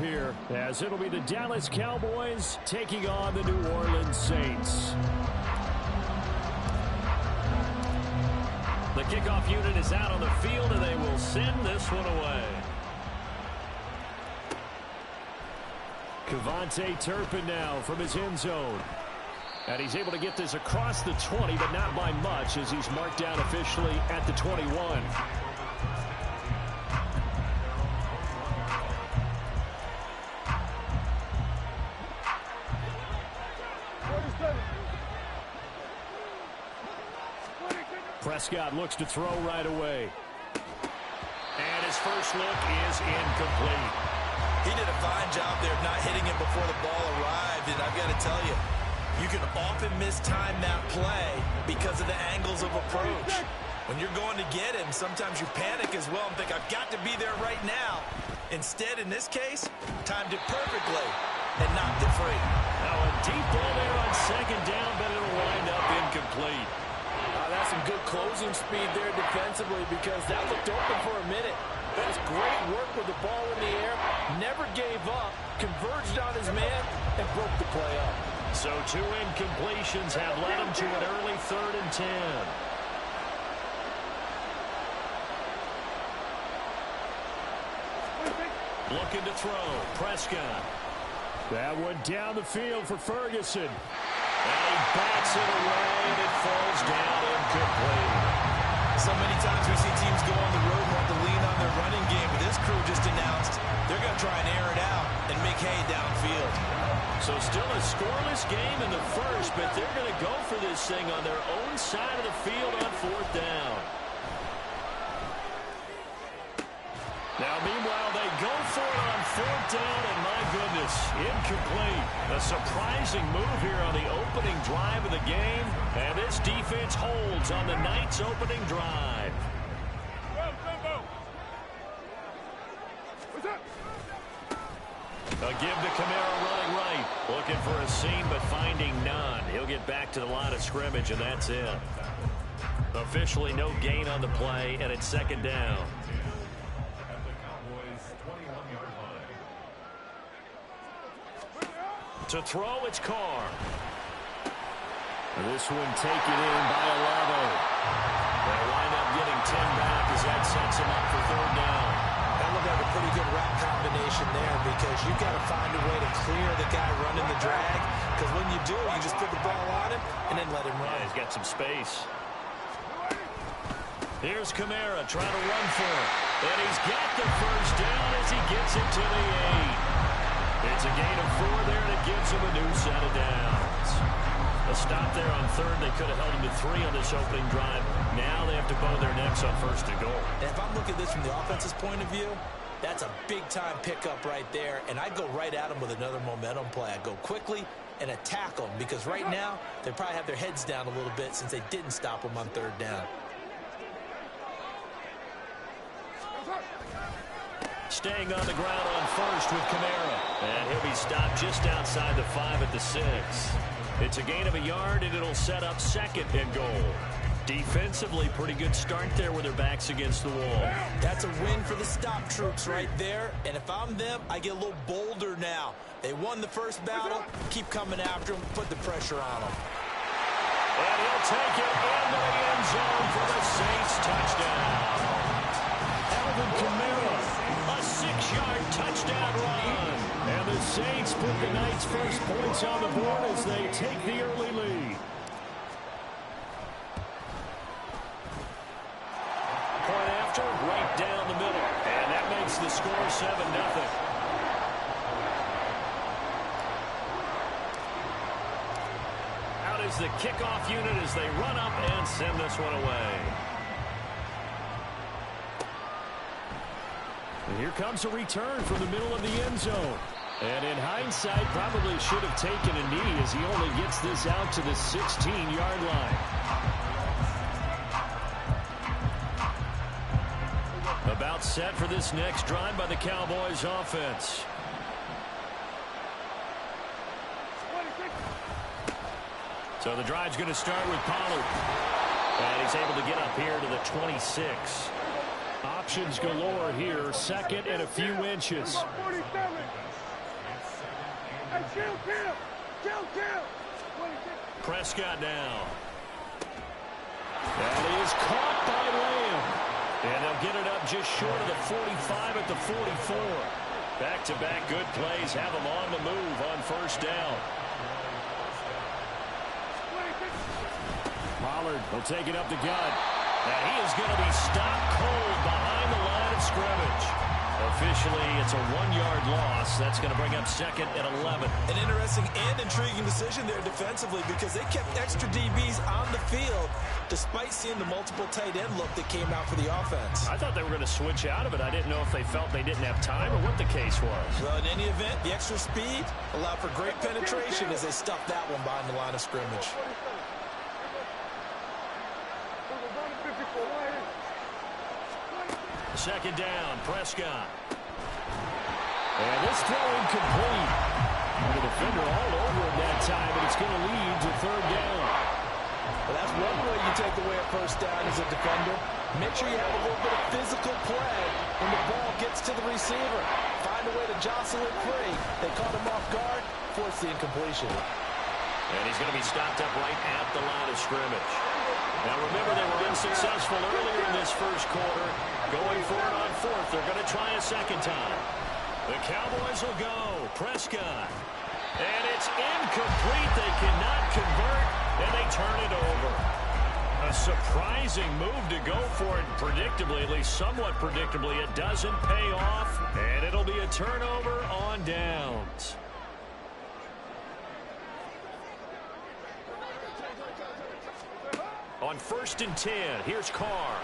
here, as it'll be the Dallas Cowboys taking on the New Orleans Saints. The kickoff unit is out on the field, and they will send this one away. Kevontae Turpin now from his end zone. And he's able to get this across the 20, but not by much, as he's marked down officially at the 21. Prescott looks to throw right away. And his first look is incomplete. He did a fine job there of not hitting it before the ball arrived, and I've got to tell you, you can often mistime that play because of the angles of approach. When you're going to get him, sometimes you panic as well and think, I've got to be there right now. Instead, in this case, timed it perfectly and knocked it free. Now a deep ball there on second down, but it'll wind up incomplete. That's some good closing speed there defensively, because that looked open for a minute. That's great work with the ball in the air. Never gave up, converged on his man, and broke the play up. So 2 incompletions have led him to an early 3rd and 10. Looking to throw. Prescott. That one down the field for Ferguson. And he backs it away, and it falls down incomplete. So many times we see teams go on the road and want to lean on their running game, but this crew just announced they're going to try and air it out and make hay downfield. So still a scoreless game in the first, but they're going to go for this thing on their own side of the field on 4th down. Now, meanwhile, they go for it on 4th down, and my goodness, incomplete. A surprising move here on the opening drive of the game, and this defense holds on the night's opening drive. A give to Kamara running right. Looking for a seam, but finding none. He'll get back to the line of scrimmage, and that's it. Officially no gain on the play, and it's 2nd down. To throw, it's Carr. This one taken in by Olave. They'll wind up getting 10 back as that sets him up for 3rd down. That looked like a pretty good route combination there, because you've got to find a way to clear the guy running the drag, because when you do, you just put the ball on him and then let him run. Yeah, he's got some space. Here's Kamara trying to run for it. And he's got the first down as he gets it to the 8. It's a gain of 4 there, and it gives him a new set of downs. A stop there on 3rd. They could have held him to 3 on this opening drive. Now they have to bow their necks on 1st and goal. And if I'm looking at this from the offense's point of view, that's a big-time pickup right there, and I'd go right at him with another momentum play. I'd go quickly and attack them, because right now they probably have their heads down a little bit since they didn't stop them on 3rd down. Staying on the ground on 1st with Kamara. And he'll be stopped just outside the 5 at the 6. It's a gain of a yard, and it'll set up 2nd and goal. Defensively, pretty good start there with their backs against the wall. That's a win for the stop troops right there. And if I'm them, I get a little bolder now. They won the first battle. Keep coming after them. Put the pressure on them. And he'll take it into the end zone for the Saints touchdown. Alvin Kamara, a 6-yard touchdown run. And the Saints put the night's first points on the board as they take the early lead. Point after, right down the middle. And that makes the score 7-0. Out is the kickoff unit as they run up and send this one away. And here comes a return from the middle of the end zone. And in hindsight, probably should have taken a knee as he only gets this out to the 16-yard line. About set for this next drive by the Cowboys offense. So the drive's going to start with Pollard. And he's able to get up here to the 26. Options galore here, 2nd and a few inches. Prescott now. That is caught by Lamb. And they'll get it up just short of the 45 at the 44. Back-to-back good plays have them on the move on first down. Pollard will take it up the gut. And he is going to be stopped cold behind the line of scrimmage. Officially, it's a 1-yard loss. That's going to bring up second and 11. An interesting and intriguing decision there defensively because they kept extra DBs on the field despite seeing the multiple tight end look that came out for the offense. I thought they were going to switch out of it. I didn't know if they felt they didn't have time or what the case was. Well, in any event, the extra speed allowed for great penetration as they stuffed that one behind the line of scrimmage. Second down, Prescott. And this throw incomplete. The defender all over him that time, but it's going to lead to third down. Well, that's one way you take away a first down as a defender. Make sure you have a little bit of physical play when the ball gets to the receiver. Find a way to jostle it free. They caught him off guard, force the incompletion. And he's going to be stopped up right at the line of scrimmage. Now remember, they were unsuccessful earlier in this first quarter. Going for it on fourth. They're going to try a second time. The Cowboys will go. Prescott. And it's incomplete. They cannot convert, and they turn it over. A surprising move to go for it predictably, at least somewhat predictably. It doesn't pay off, and it'll be a turnover on downs. On 1st and 10, here's Carr.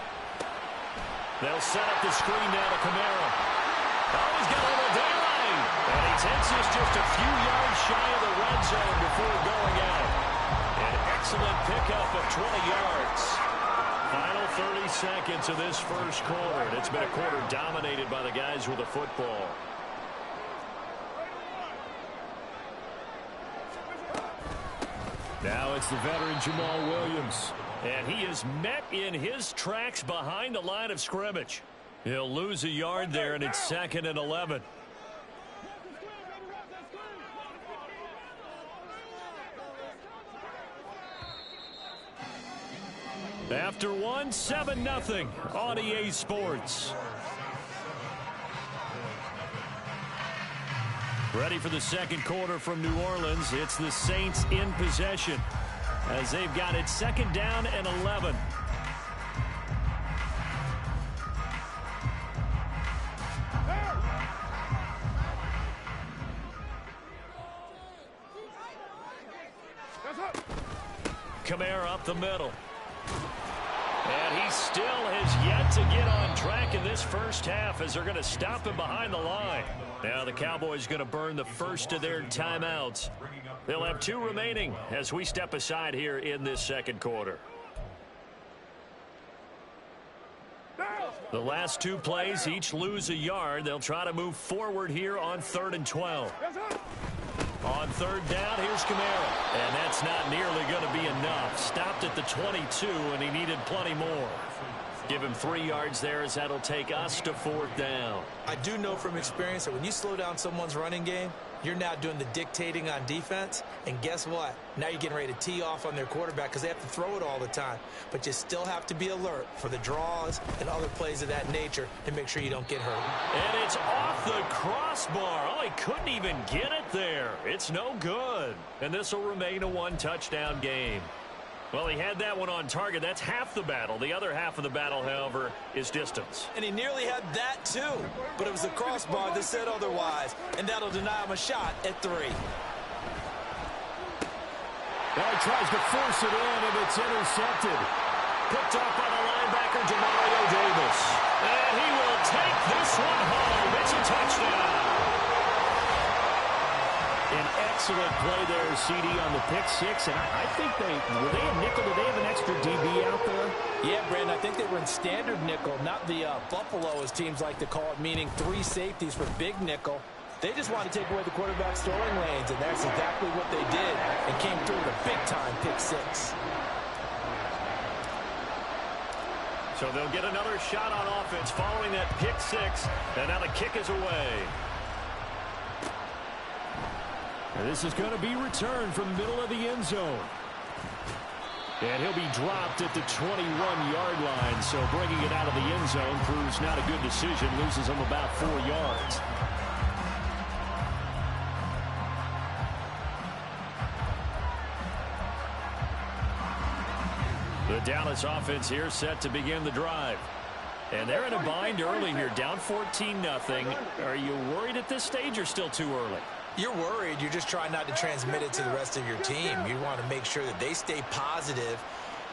They'll set up the screen now to Kamara. Oh, he's got a little daylight. And he takes this just a few yards shy of the red zone before going out. An excellent pickup of 20 yards. Final 30 seconds of this first quarter. And it's been a quarter dominated by the guys with the football. Now it's the veteran Jamal Williams. And he is met in his tracks behind the line of scrimmage. He'll lose a yard there, and it's 2nd and 11. After one, 7-0 on EA Sports. Ready for the second quarter from New Orleans. It's the Saints in possession as they've got it 2nd down and 11. Kamara up the middle. And he still has yet to get on track in this first half as they're going to stop him behind the line. Now the Cowboys going to burn the first of their timeouts. They'll have 2 remaining as we step aside here in this second quarter. The last 2 plays each lose a yard. They'll try to move forward here on 3rd and 12. On 3rd down, here's Kamara. And that's not nearly going to be enough. Stopped at the 22, and he needed plenty more. Give him 3 yards there as that'll take us to 4th down. I do know from experience that when you slow down someone's running game, you're now doing the dictating on defense. And guess what? Now you're getting ready to tee off on their quarterback because they have to throw it all the time. But you still have to be alert for the draws and other plays of that nature to make sure you don't get hurt. And it's off the crossbar. Oh, he couldn't even get it there. It's no good. And this will remain a 1-touchdown game. Well, he had that one on target. That's half the battle. The other half of the battle, however, is distance. And he nearly had that, too. But it was the crossbar that said otherwise. And that'll deny him a shot at 3. Well, he tries to force it in, and it's intercepted. Picked up by the linebacker, Demario Davis. And he will take this one home. It's a touchdown. An excellent play there, CD, on the pick 6. And I think were they a nickel? Did they have an extra DB out there? Yeah, Brandon, I think they were in standard nickel, not the Buffalo, as teams like to call it, meaning 3 safeties for big nickel. They just want to take away the quarterback's throwing lanes, and that's exactly what they did and came through with a big-time pick 6. So they'll get another shot on offense following that pick 6, and now the kick is away. And this is going to be returned from the middle of the end zone. And he'll be dropped at the 21-yard line. So bringing it out of the end zone proves not a good decision. Loses him about 4 yards. The Dallas offense here set to begin the drive. And they're in a bind early here, down 14-0. Are you worried at this stage or still too early? You're worried. You're just trying not to transmit it to the rest of your team. You want to make sure that they stay positive.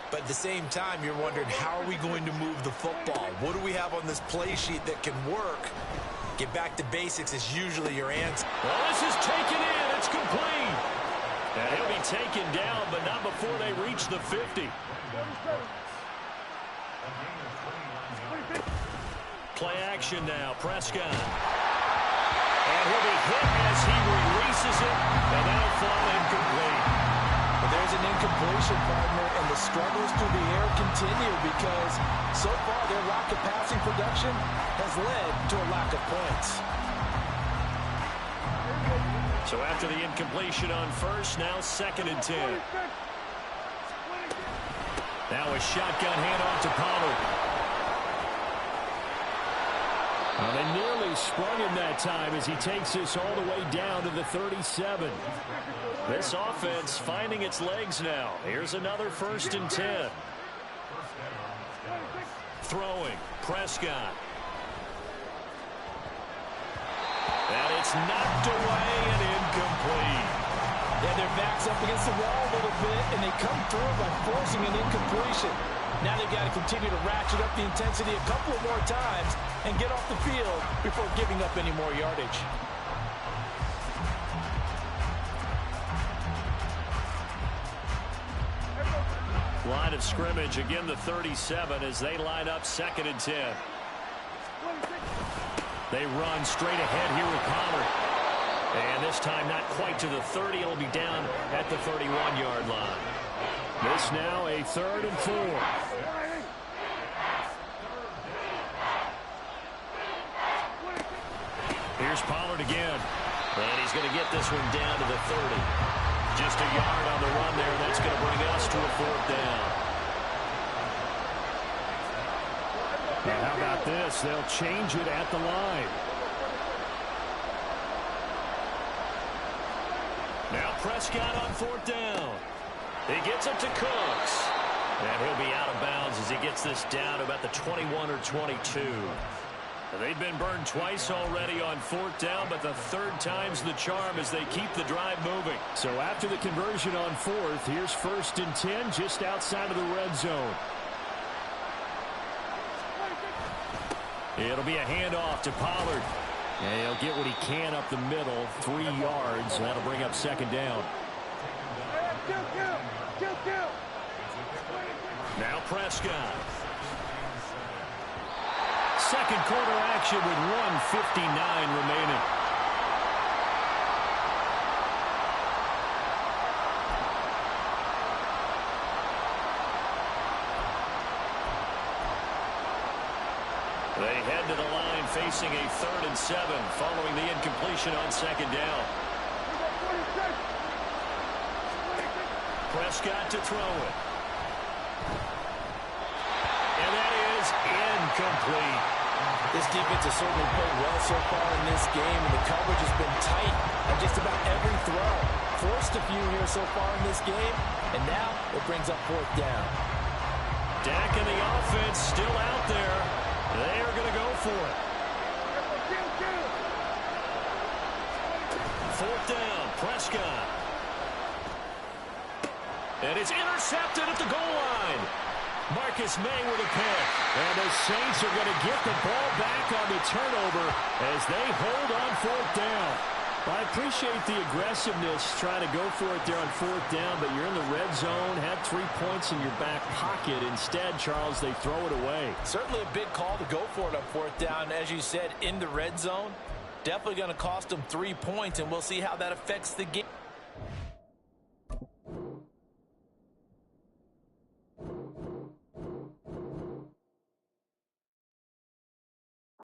But at the same time, you're wondering, how are we going to move the football? What do we have on this play sheet that can work? Get back to basics is usually your answer. Well, this is taken in. It's complete. And he'll be taken down, but not before they reach the 50. Play action now. Prescott. And he'll be hit as he releases it, and that'll fall incomplete. But there's an incompletion, partner, and the struggles through the air continue because so far their lack of passing production has led to a lack of points. So after the incompletion on first, now 2nd and 10. Now a shotgun handoff to Pollard. Well, they nearly sprung him that time as he takes this all the way down to the 37. This offense finding its legs now. Here's another 1st and 10. Throwing, Prescott. And it's knocked away and incomplete. Yeah, their back's up against the wall a little bit, and they come through by forcing an incompletion. Now they've got to continue to ratchet up the intensity a couple of more times and get off the field before giving up any more yardage. Line of scrimmage, again the 37 as they line up 2nd and 10. They run straight ahead here with Pollard. And this time not quite to the 30. It'll be down at the 31-yard line. This now a 3rd and 4. Here's Pollard again. And he's going to get this one down to the 30. Just a yard on the run there. That's going to bring us to a 4th down. Now how about this? They'll change it at the line. Now Prescott on 4th down. He gets it to Cooks. And he'll be out of bounds as he gets this down to about the 21 or 22. They've been burned twice already on 4th down, but the 3rd time's the charm as they keep the drive moving. So after the conversion on 4th, here's 1st and 10 just outside of the red zone. It'll be a handoff to Pollard. And he'll get what he can up the middle, 3 yards. That'll bring up 2nd down. Now Prescott. 2nd quarter action with 1:59 remaining. They head to the line facing a 3rd and 7 following the incompletion on 2nd down. Prescott to throw it. And that is incomplete. This defense has certainly played well so far in this game, and the coverage has been tight on just about every throw. Forced a few here so far in this game, and now it brings up 4th down. Dak and the offense still out there. They are going to go for it. 4th down, Prescott. And it's intercepted at the goal line. Marcus May with a pick. And the Saints are going to get the ball back on the turnover as they hold on 4th down. I appreciate the aggressiveness trying to go for it there on 4th down, but you're in the red zone, had 3 points in your back pocket. Instead, Charles, they throw it away. Certainly a big call to go for it on 4th down. As you said, in the red zone, definitely going to cost them 3 points, and we'll see how that affects the game.